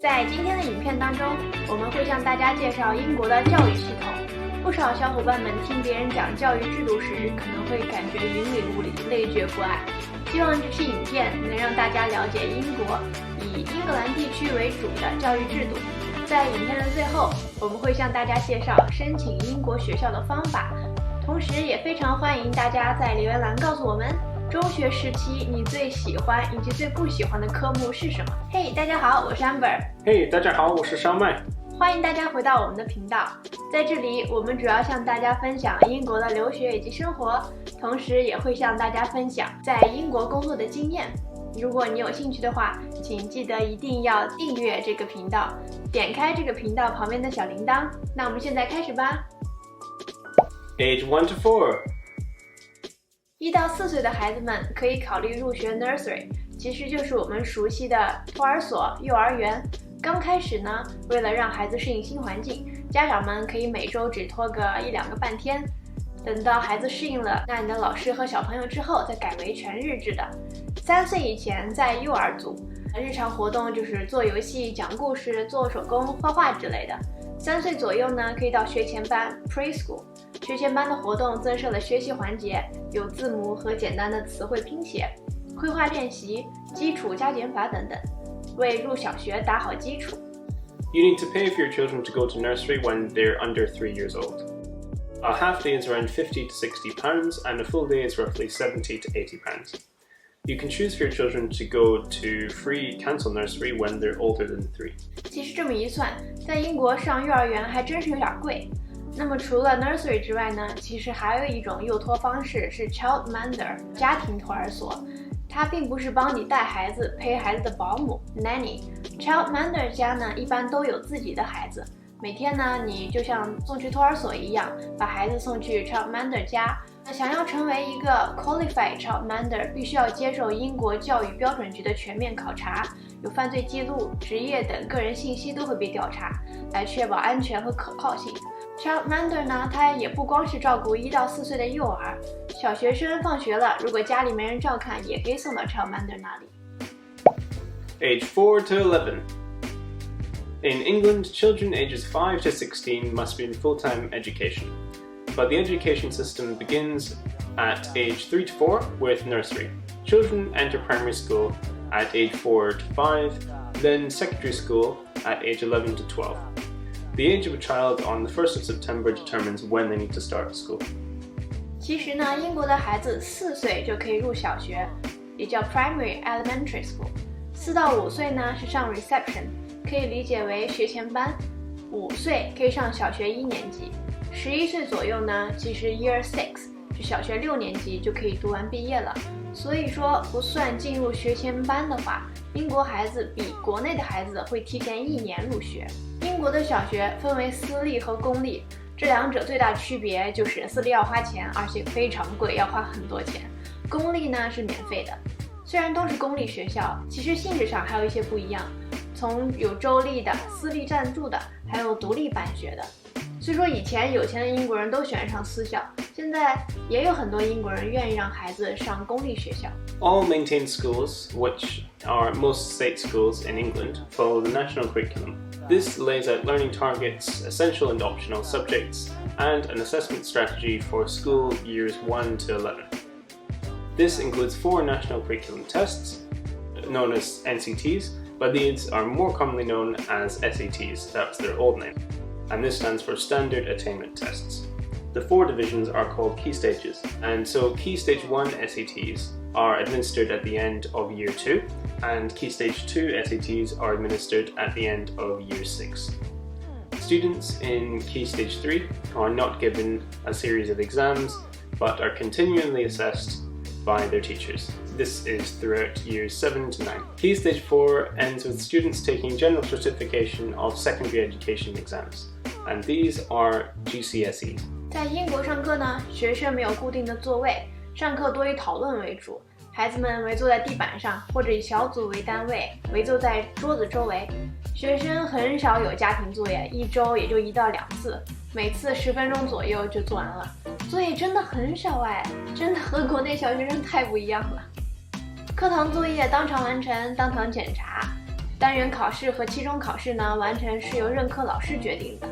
在今天的影片当中，我们会向大家介绍英国的教育系统。不少小伙伴们听别人讲教育制度时，可能会感觉云里雾里、累觉不谙。希望这期影片能让大家了解英国以英格兰地区为主的教育制度。在影片的最后，我们会向大家介绍申请英国学校的方法，同时也非常欢迎大家在留言栏告诉我们中学时期你最喜欢以及最不喜欢的科目是什么。嘿，大家好，我是 Amber。嘿，大家好，我是烧麦。欢迎大家回到我们的频道。在这里，我们主要向大家分享英国的留学以及生活，同时也会向大家分享在英国工作的经验。如果你有兴趣的话，请记得一定要订阅这个频道，点开这个频道旁边的小铃铛。那我们现在开始吧。Age 1 to 4。1到4岁的孩子们可以考虑入学 nursery， 其实就是我们熟悉的托儿所、幼儿园。刚开始呢，为了让孩子适应新环境，家长们可以每周只托个1-2个半天。等到孩子适应了，那你的老师和小朋友之后再改为全日制的。3岁以前在幼儿组，日常活动就是做游戏、讲故事、做手工、画画之类的。3岁左右呢，可以到学前班 preschool。学前班的活动增设了学习环节，有字母和简单的词汇拼写、绘画练习、基础加减法等等，为入小学打好基础。You need to pay for your children to go to nursery when they're under 3 years old. A half day is around £50 to £60 and a full day is roughly £70 to £80. You can choose for your children to go to free cancel nursery when they're older than 3. 其实这么一算，在英国上幼儿园还真是有点贵。那么除了 nursery 之外呢，其实还有一种幼托方式是 childminder 家庭托儿所。它并不是帮你带孩子、陪孩子的保姆 nanny。childminder 家呢一般都有自己的孩子，每天呢你就像送去托儿所一样，把孩子送去 childminder 家。想要成为一个 qualified childminder， 必须要接受英国教育标准局的全面考察，有犯罪记录、职业等个人信息都会被调查，来确保安全和可靠性。childminder 呢，它也不光是照顾1到4岁的幼儿，小学生放学了，如果家里没人照看，也可以送到 childminder 那里。Age 4 to 11. In England, children ages 5 to 16 must be in full-time education. But the education system begins at age 3 to 4 with nursery. Children enter primary school at age 4 to 5, then secondary school at age 11 to 12. The age of a child on the 1st of September determines when they need to start school. 其实呢，英国的孩子4岁就可以入小学，也叫 primary elementary school。4到5岁呢是上 reception， 可以理解为学前班。5岁可以上小学1年级。11岁左右呢，其实 Year 6是小学6年级就可以读完毕业了。所以说，不算进入学前班的话，英国孩子比国内的孩子会提前1年入学。英国的小学分为私立和公立，这两者最大区别就是私立要花钱，而且非常贵，要花很多钱。公立呢是免费的。虽然都是公立学校，其实性质上还有一些不一样，从有州立的、私立赞助的，还有独立办学的。虽说以前有钱的英国人都喜欢上私校，现在也有很多英国人愿意让孩子上公立学校。All maintained schools, which are most state schools in England, follow the national curriculum. This lays out learning targets, essential and optional subjects, and an assessment strategy for school years 1 to 11. This includes 4 national curriculum tests, known as NCTs, but these are more commonly known as SATs, that's their old name, and this stands for Standard Attainment Tests. The 4 divisions are called Key Stages, and so Key Stage 1 SATs are administered at the end of Year 2, and Key Stage 2 SATs are administered at the end of Year 6. Students in Key Stage 3 are not given a series of exams, but are continually assessed by their teachers. This is throughout years 7 to 9. Key Stage 4 ends with students taking general certification of secondary education exams, and these are GCSEs. 在英国上课呢，学生没有固定的座位，上课多以讨论为主，孩子们围坐在地板上，或者以小组为单位，围坐在桌子周围。学生很少有家庭作业，一周也就1到2次，每次10分钟左右就做完了。作业真的很少哎，真的和国内小学生太不一样了。课堂作业当场完成，当场检查。单元考试和期中考试呢，完全是由任课老师决定的。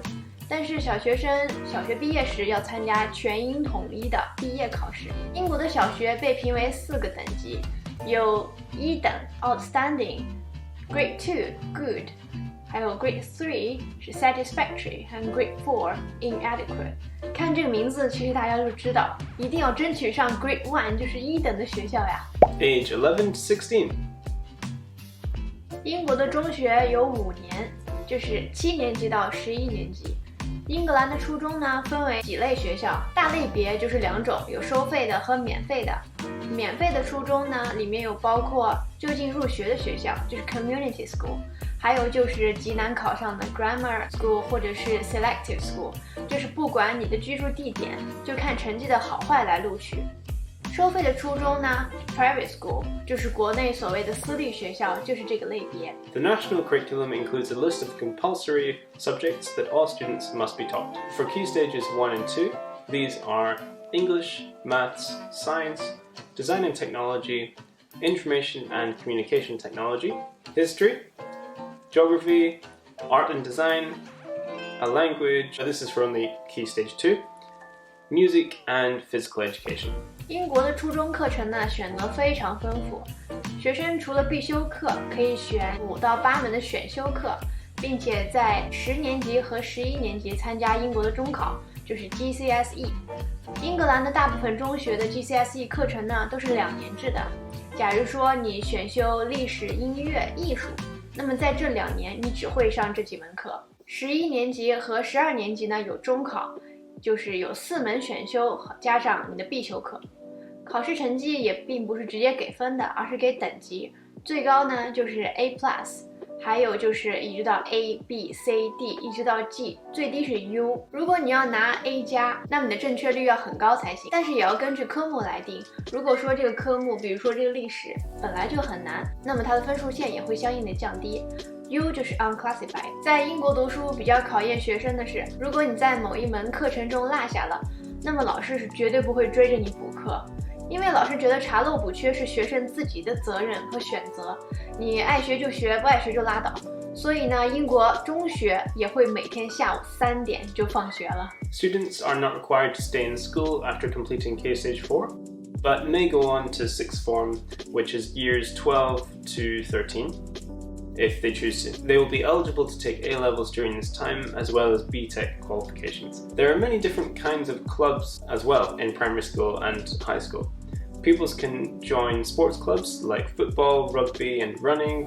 但是小学生小学毕业时要参加全英统一的毕业考试。英国的小学被评为4个等级，有1等 Outstanding、Grade 2 Good， 还有 Grade 3是 Satisfactory 和 Grade 4 Inadequate。看这个名字，其实大家就知道，一定要争取上 Grade 1，就是1等的学校呀。Age 11 to 16。英国的中学有5年，就是7年级到11年级。英格兰的初中呢，分为几类学校，大类别就是2种，有收费的和免费的。免费的初中呢，里面有包括就近入学的学校，就是 Community School， 还有就是极难考上的 Grammar School 或者是 Selective School， 就是不管你的居住地点，就看成绩的好坏来录取。收费的初中呢 ，Private School 就是国内所谓的私立学校，就是这个类别。The national curriculum includes a list of compulsory subjects that all students must be taught. For key stages 1 and 2, these are English, Maths, Science, Design and Technology, Information and Communication Technology, History, Geography, Art and Design, a language, this is for only key stage 2, Music and Physical Education. 英国的初中课程呢，选择非常丰富，学生除了必修课，可以选5到8门的选修课，并且在10年级和11年级参加英国的中考，就是 GCSE。英格兰的大部分中学的 GCSE 课程呢，都是2年制的。假如说你选修历史、音乐、艺术，那么在这2年你只会上这几门课。11年级和12年级呢，有中考，就是有4门选修加上你的必修课。考试成绩也并不是直接给分的，而是给等级，最高呢就是 A+， 还有就是一直到 A、B、C、D 一直到 G， 最低是 U。 如果你要拿 A+， 那么你的正确率要很高才行，但是也要根据科目来定。如果说这个科目，比如说这个历史本来就很难，那么它的分数线也会相应的降低。U 就是 unclassified。 在英国读书比较考验学生的是，如果你在某一门课程中落下了，那么老师是绝对不会追着你补课，因为老师觉得查漏补缺是学生自己的责任和选择，你爱学就学，不爱学就拉倒。所以呢，英国中学也会每天下午3点就放学了。 Students are not required to stay in school after completing Key Stage 4, but may go on to sixth form, which is years 12 to 13. If they choose to. They will be eligible to take A-levels during this time, as well as BTEC qualifications. There are many different kinds of clubs as well in primary school and high school. Pupils can join sports clubs like football, rugby and running.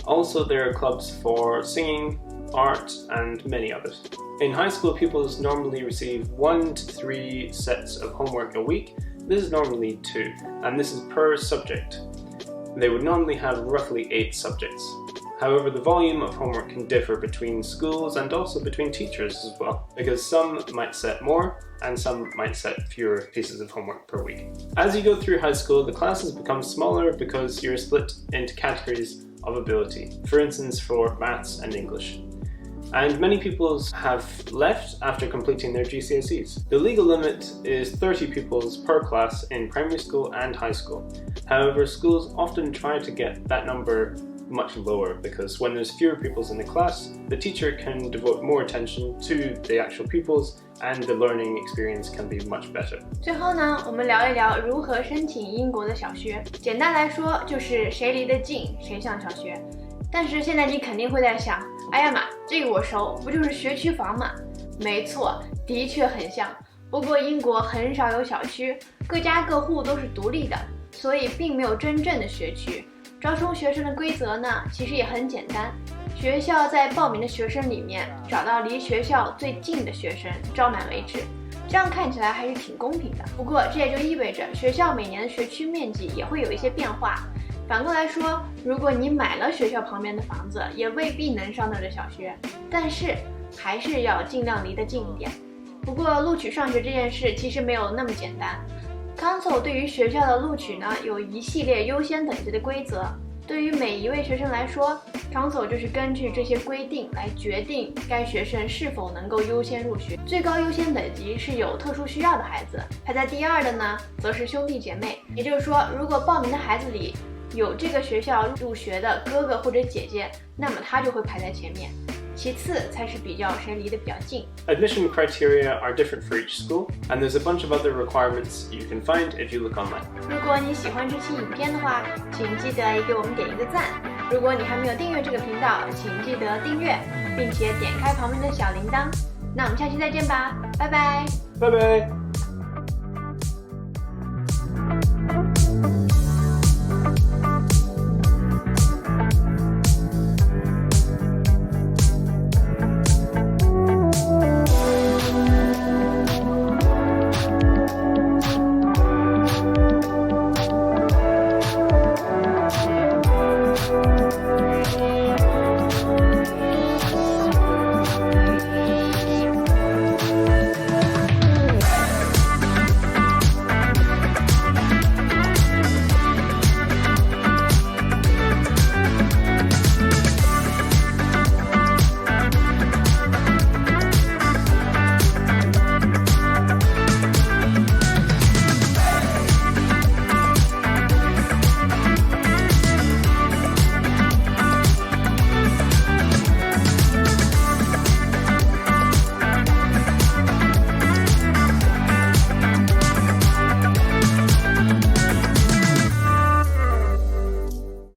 Also, there are clubs for singing, art and many others. In high school, pupils normally receive 1 to 3 sets of homework a week. This is normally 2, and this is per subject. They would normally have roughly 8 subjects. However, the volume of homework can differ between schools and also between teachers as well, because some might set more and some might set fewer pieces of homework per week. As you go through high school, the classes become smaller because you're split into categories of ability, for instance for maths and English. And many pupils have left after completing their GCSEs. The legal limit is 30 pupils per class in primary school and high school. However, schools often try to get that number much lower because when there's fewer pupils in the class, the teacher can devote more attention to the actual pupils and the learning experience can be much better. 最后呢，我们聊一聊如何申请英国的小学。简单来说，就是谁离得近，谁上小学。但是现在你肯定会在想，哎呀妈，这个我熟，不就是学区房吗？没错，的确很像。不过英国很少有小区，各家各户都是独立的，所以并没有真正的学区。招收学生的规则呢，其实也很简单。学校在报名的学生里面找到离学校最近的学生，招满为止。这样看起来还是挺公平的。不过这也就意味着学校每年的学区面积也会有一些变化。反过来说，如果你买了学校旁边的房子，也未必能上那儿的小学，但是还是要尽量离得近一点。不过录取上学这件事其实没有那么简单。Council 对于学校的录取呢，有一系列优先等级的规则。对于每一位学生来说 ，Council 就是根据这些规定来决定该学生是否能够优先入学。最高优先等级是有特殊需要的孩子，排在第2的呢，则是兄弟姐妹。也就是说，如果报名的孩子里有这个学校入学的哥哥或者姐姐，那么他就会排在前面。其次才是比较谁离得比较近。Admission criteria are different for each school, and there's a bunch of other requirements you can find if you look online. 如果你喜欢这期影片的话，请记得也给我们点一个赞。如果你还没有订阅这个频道，请记得订阅，并且点开旁边的小铃铛。那我们下期再见吧，拜拜。Bye bye!